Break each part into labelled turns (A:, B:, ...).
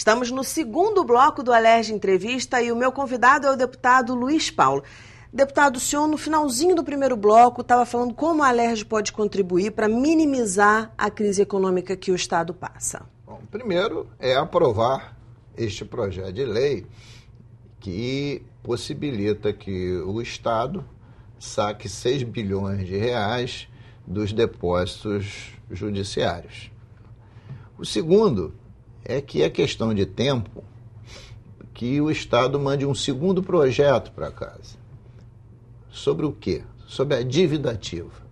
A: Estamos no segundo bloco do Alerj Entrevista e o meu convidado é o deputado Luiz Paulo. Deputado, o senhor no finalzinho do primeiro bloco estava falando como a Alerj pode contribuir para minimizar a crise econômica que o Estado passa.
B: Bom, primeiro é aprovar este projeto de lei que possibilita que o Estado saque 6 bilhões de reais dos depósitos judiciários. O segundo é que é questão de tempo que o Estado mande um segundo projeto para casa. Sobre o quê? Sobre a dívida ativa.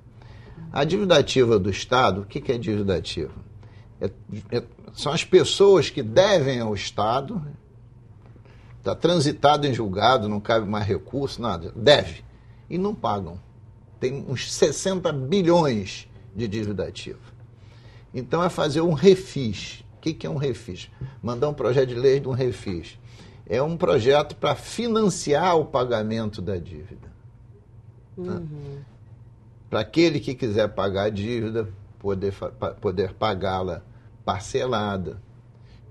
B: A dívida ativa do Estado, o que é dívida ativa? São as pessoas que devem ao Estado, está transitado em julgado, não cabe mais recurso, nada, deve, e não pagam. Tem uns 60 bilhões de dívida ativa. Então é fazer um refis. O que é um refis? Mandar um projeto de lei de um refis. É um projeto para financiar o pagamento da dívida. Para aquele que quiser pagar a dívida, poder pagá-la parcelada,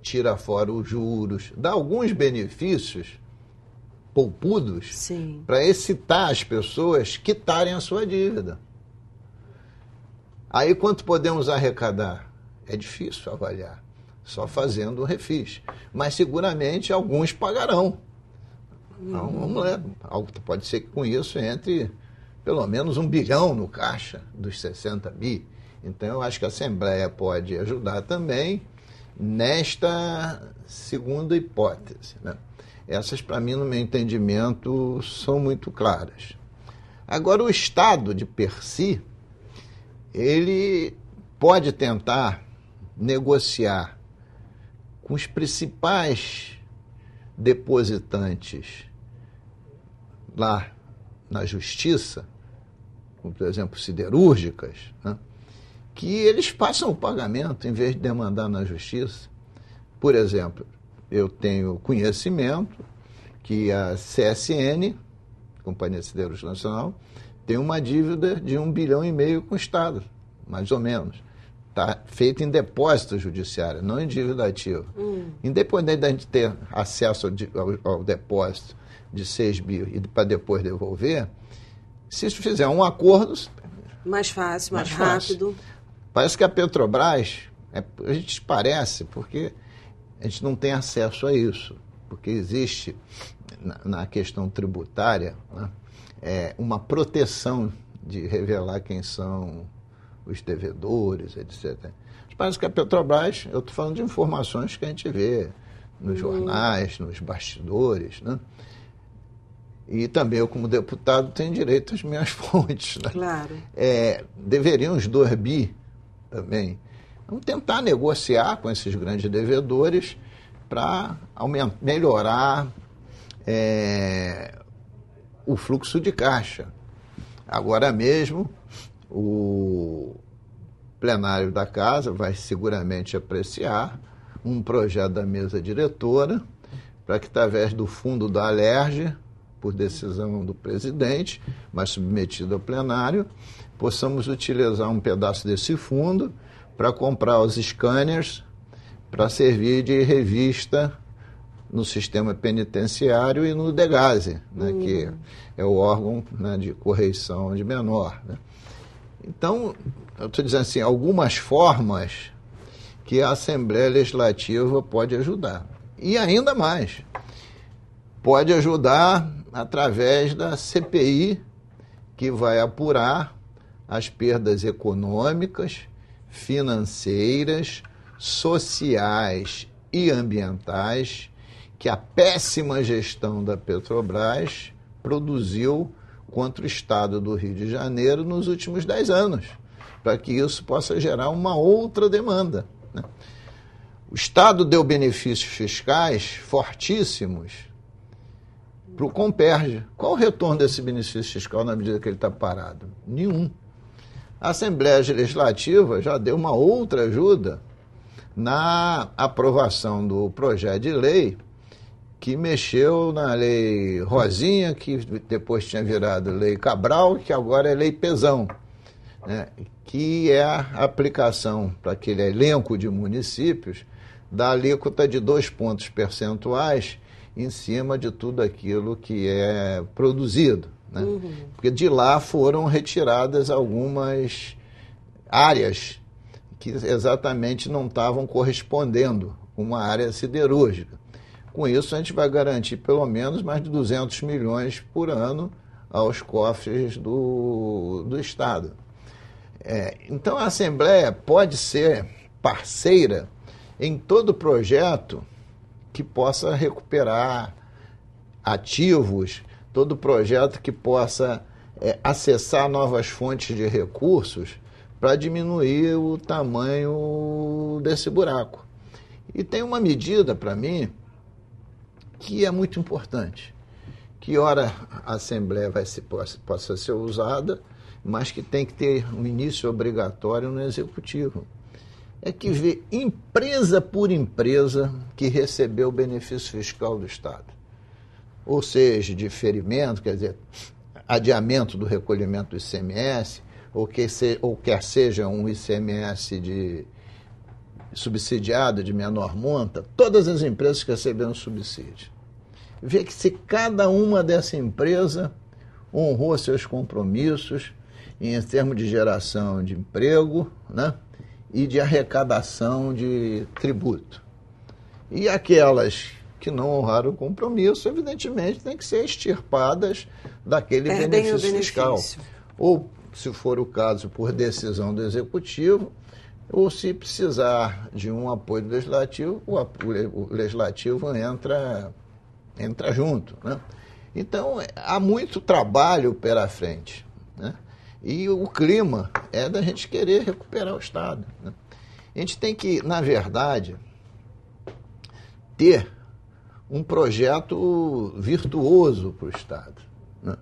B: tira fora os juros, dá alguns benefícios poupudos para excitar as pessoas quitarem a sua dívida. Aí quanto podemos arrecadar? É difícil avaliar, só fazendo um refis. Mas seguramente alguns pagarão. Então, vamos lá. Pode ser que com isso entre pelo menos 1 bilhão no caixa dos 60 bi. Então eu acho que a Assembleia pode ajudar também nesta segunda hipótese, né? Essas, para mim, no meu entendimento, são muito claras. Agora, o Estado, de per si, ele pode tentar negociar com os principais depositantes lá na Justiça, como, por exemplo, siderúrgicas, né, que eles façam o pagamento em vez de demandar na Justiça. Por exemplo, eu tenho conhecimento que a CSN, Companhia Siderúrgica Nacional, tem uma dívida de 1,5 bilhão com o Estado, mais ou menos. Está feita em depósito judiciário, não em dívida ativa. Independente da gente ter acesso ao depósito de 6 bi e para depois devolver, se fizer um acordo...
A: Mais fácil, mais rápido.
B: Parece que a Petrobras, a gente parece, porque a gente não tem acesso a isso, porque existe na questão tributária, né, uma proteção de revelar quem são os devedores, etc. Mas parece que a Petrobras, eu estou falando de informações que a gente vê nos jornais, nos bastidores, né? E também eu, como deputado, tenho direito às minhas fontes, né?
A: Claro.
B: Deveriam os 2 bi também. Vamos tentar negociar com esses grandes devedores para melhorar o fluxo de caixa. Agora mesmo, o plenário da Casa vai seguramente apreciar um projeto da mesa diretora para que, através do fundo da Alerj, por decisão do presidente, mas submetido ao plenário, possamos utilizar um pedaço desse fundo para comprar os scanners para servir de revista no sistema penitenciário e no DEGASE, né, que é o órgão, né, de correição de menor, né. Então, eu estou dizendo assim, algumas formas que a Assembleia Legislativa pode ajudar. E ainda mais, pode ajudar através da CPI, que vai apurar as perdas econômicas, financeiras, sociais e ambientais que a péssima gestão da Petrobras produziu contra o Estado do Rio de Janeiro nos últimos 10 anos, para que isso possa gerar uma outra demanda, né? O Estado deu benefícios fiscais fortíssimos para o Comperj. Qual o retorno desse benefício fiscal na medida que ele está parado? Nenhum. A Assembleia Legislativa já deu uma outra ajuda na aprovação do projeto de lei que mexeu na lei Rosinha, que depois tinha virado lei Cabral, que agora é lei Pezão, né, que é a aplicação para aquele elenco de municípios da alíquota de 2 pontos percentuais em cima de tudo aquilo que é produzido, né? Porque de lá foram retiradas algumas áreas que exatamente não estavam correspondendo com uma área siderúrgica. Com isso, a gente vai garantir pelo menos mais de 200 milhões por ano aos cofres do Estado. Então, a Assembleia pode ser parceira em todo projeto que possa recuperar ativos, todo projeto que possa acessar novas fontes de recursos para diminuir o tamanho desse buraco. E tem uma medida, para mim, que é muito importante, que ora a Assembleia possa ser usada, mas que tem que ter um início obrigatório no Executivo. É que vê empresa por empresa que recebeu o benefício fiscal do Estado. Ou seja, diferimento, quer dizer, adiamento do recolhimento do ICMS, ou quer seja um ICMS subsidiado de menor monta, todas as empresas que receberam subsídio. Vê que se cada uma dessa empresa honrou seus compromissos em termos de geração de emprego, né, e de arrecadação de tributo. E aquelas que não honraram o compromisso, evidentemente, têm que ser extirpadas daquele benefício fiscal. Ou, se for o caso, por decisão do Executivo, ou se precisar de um apoio legislativo, o legislativo entra junto, né? Então, há muito trabalho pela frente, né? E o clima é da gente querer recuperar o Estado, né? A gente tem que, na verdade, ter um projeto virtuoso para o Estado, né?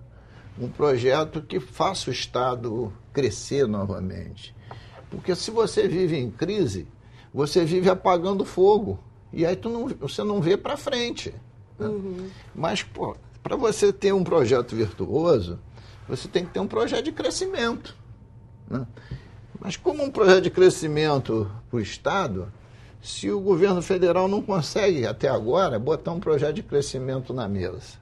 B: Um projeto que faça o Estado crescer novamente. Porque se você vive em crise, você vive apagando fogo. E aí você não vê para frente, né? Mas, para você ter um projeto virtuoso, você tem que ter um projeto de crescimento, né? Mas como um projeto de crescimento para o Estado, se o governo federal não consegue, até agora, botar um projeto de crescimento na mesa,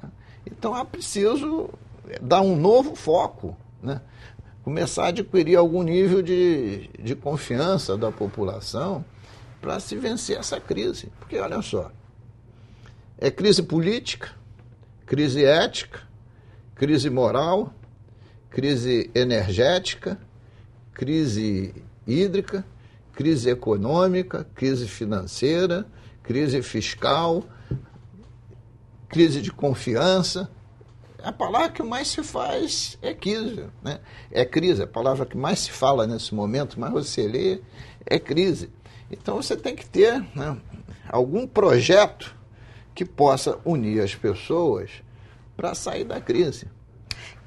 B: né? Então, é preciso dar um novo foco, né? Começar a adquirir algum nível de confiança da população para se vencer essa crise. Porque, olha só, é crise política, crise ética, crise moral, crise energética, crise hídrica, crise econômica, crise financeira, crise fiscal, crise de confiança. A palavra que mais se faz é crise, né? É crise, a palavra que mais se fala nesse momento, mais você lê, é crise. Então você tem que ter, né, algum projeto que possa unir as pessoas para sair da crise.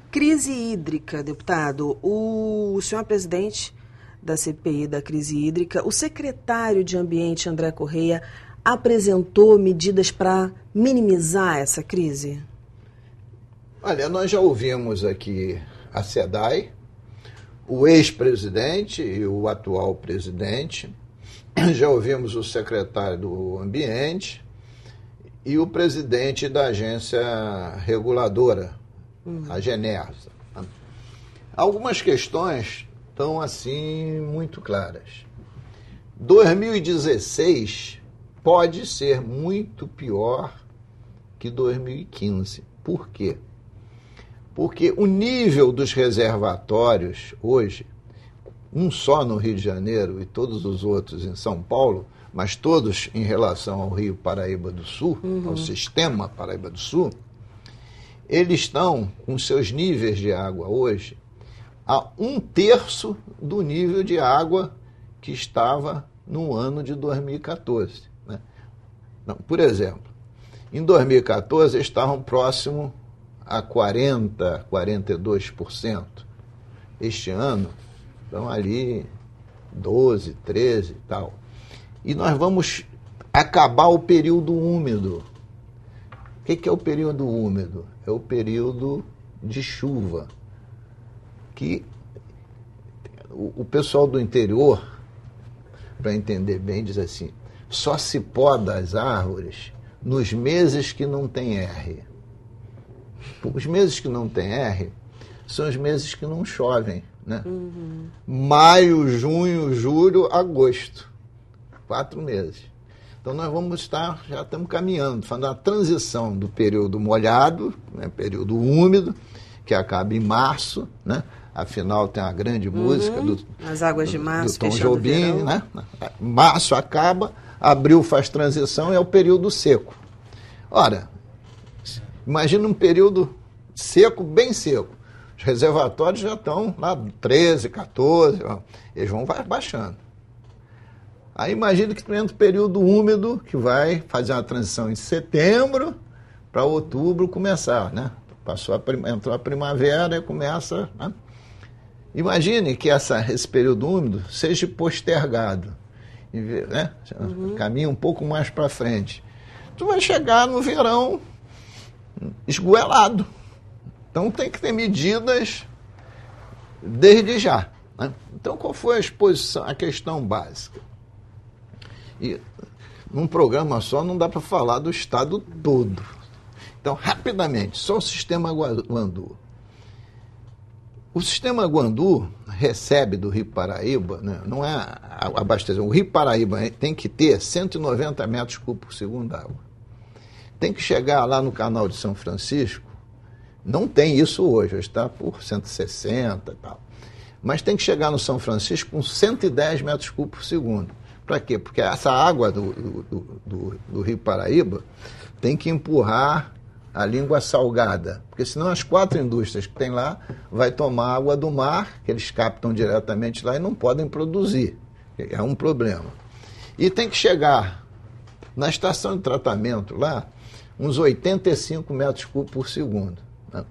A: Crise hídrica, deputado. O senhor é presidente da CPI da crise hídrica. O secretário de Ambiente, André Correia, apresentou medidas para minimizar essa crise?
B: Olha, nós já ouvimos aqui a SEDAI, o ex-presidente e o atual presidente, já ouvimos o secretário do Ambiente e o presidente da agência reguladora, a Genersa. Algumas questões estão, assim, muito claras. 2016 pode ser muito pior que 2015. Por quê? Porque o nível dos reservatórios hoje, um só no Rio de Janeiro e todos os outros em São Paulo, mas todos em relação ao Rio Paraíba do Sul, ao sistema Paraíba do Sul, eles estão com seus níveis de água hoje a 1/3 do nível de água que estava no ano de 2014. Né? Não, por exemplo, em 2014 eles estavam próximo a 40%, 42%. Este ano estão ali 12%, 13% e tal. E nós vamos acabar o período úmido. O que é o período úmido? É o período de chuva. Que o pessoal do interior para entender bem, diz assim: só se poda as árvores nos meses que não tem R. Os meses que não tem R são os meses que não chovem, né? Maio, junho, julho, agosto. 4 meses. Então nós já estamos caminhando, fazendo a transição do período molhado, né, período úmido, que acaba em março, né? Afinal tem a grande música
A: As águas de março,
B: do Tom Jobim, né? Março acaba, abril faz transição, é o período seco. Ora, imagina um período seco, bem seco. Os reservatórios já estão lá 13, 14, ó, eles vão baixando. Aí imagina que tu entra um período úmido, que vai fazer uma transição em setembro para outubro começar, né? Entrou a primavera e começa, né? Imagine que esse período úmido seja postergado, né? Caminha um pouco mais para frente. Tu vai chegar no verão esgoelado. Então tem que ter medidas desde já, né? Então qual foi a questão básica? E num programa só não dá para falar do estado todo. Então, rapidamente, só o sistema Guandu. O sistema Guandu recebe do Rio Paraíba, né, não é abastecimento. O Rio Paraíba tem que ter 190 metros cúbicos por segundo d'água. Tem que chegar lá no canal de São Francisco, não tem isso hoje está por 160 e tal. Mas tem que chegar no São Francisco com 110 metros cúbicos por segundo. Para quê? Porque essa água do Rio Paraíba tem que empurrar a língua salgada, porque senão as 4 indústrias que tem lá vai tomar água do mar, que eles captam diretamente lá e não podem produzir. É um problema. E tem que chegar na estação de tratamento lá uns 85 metros cúbicos por segundo, né?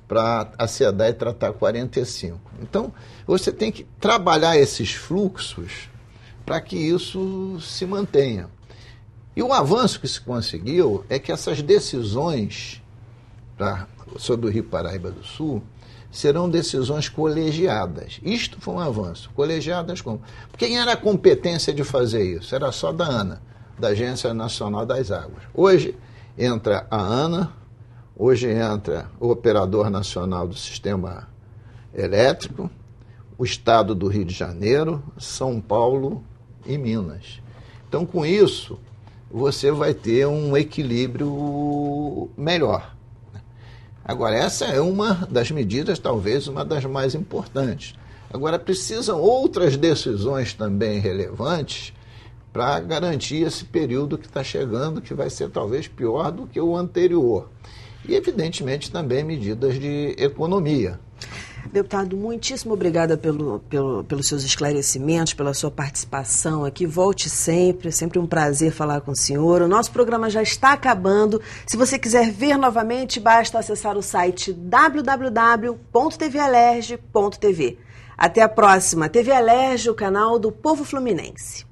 B: Para acedar e tratar 45. Então, você tem que trabalhar esses fluxos para que isso se mantenha. E o avanço que se conseguiu é que essas decisões sobre o Rio Paraíba do Sul serão decisões colegiadas. Isto foi um avanço. Colegiadas como? Porque quem era a competência de fazer isso? Era só da ANA, da Agência Nacional das Águas. Hoje entra a ANA, hoje entra o Operador Nacional do Sistema Elétrico, o Estado do Rio de Janeiro, São Paulo e Minas. Então, com isso, você vai ter um equilíbrio melhor. Agora, essa é uma das medidas, talvez uma das mais importantes. Agora, precisam outras decisões também relevantes para garantir esse período que está chegando, que vai ser talvez pior do que o anterior. E, evidentemente, também medidas de economia.
A: Deputado, muitíssimo obrigada pelos seus esclarecimentos, pela sua participação aqui. Volte sempre, é sempre um prazer falar com o senhor. O nosso programa já está acabando. Se você quiser ver novamente, basta acessar o site www.tvalerj.tv. Até a próxima. TV Alerj, o canal do povo fluminense.